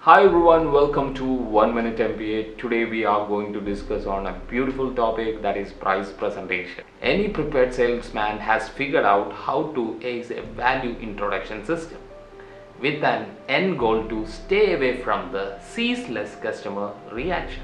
Hi everyone, welcome to 1 Minute MBA. Today we are going to discuss on a beautiful topic, that is price presentation. Any prepared salesman has figured out how to ace a value introduction system with an end goal to stay away from the ceaseless customer reaction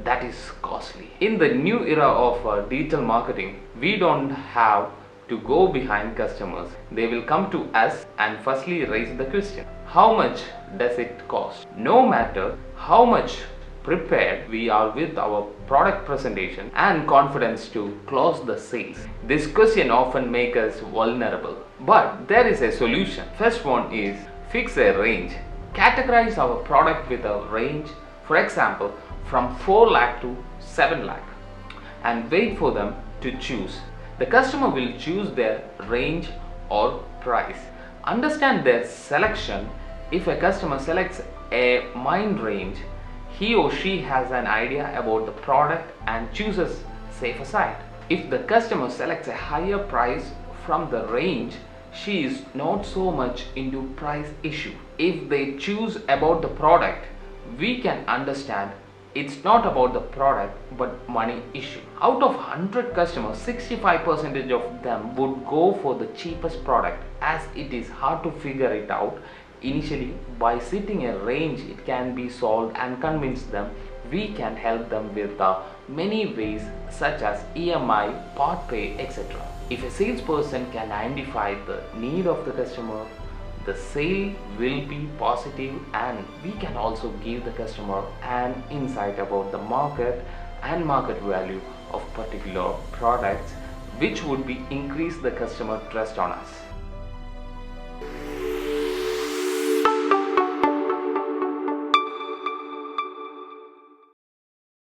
that is costly. In the new era of digital marketing, we don't have to go behind customers. They will come to us and firstly raise the question, how much does it cost? No matter how much prepared we are with our product presentation and confidence to close the sales, this question often makes us vulnerable. But there is a solution. First one is fix a range. Categorize our product with a range, for example, from 4 lakh to 7 lakh, and wait for them to choose. The customer will choose their range or price. Understand their selection. If a customer selects a mind range, he or she has an idea about the product and chooses safer side. If the customer selects a higher price from the range, she is not so much into price issue. If they choose about the product, we can understand it's not about the product but money issue. Out of 100 customers, 65% of them would go for the cheapest product, as it is hard to figure it out initially. By setting a range, it can be solved and convince them. We can help them with many ways, such as EMI, part pay, etc. If a salesperson can identify the need of the customer, the sale will be positive, and we can also give the customer an insight about the market and market value of particular products, which would be increase the customer trust on us.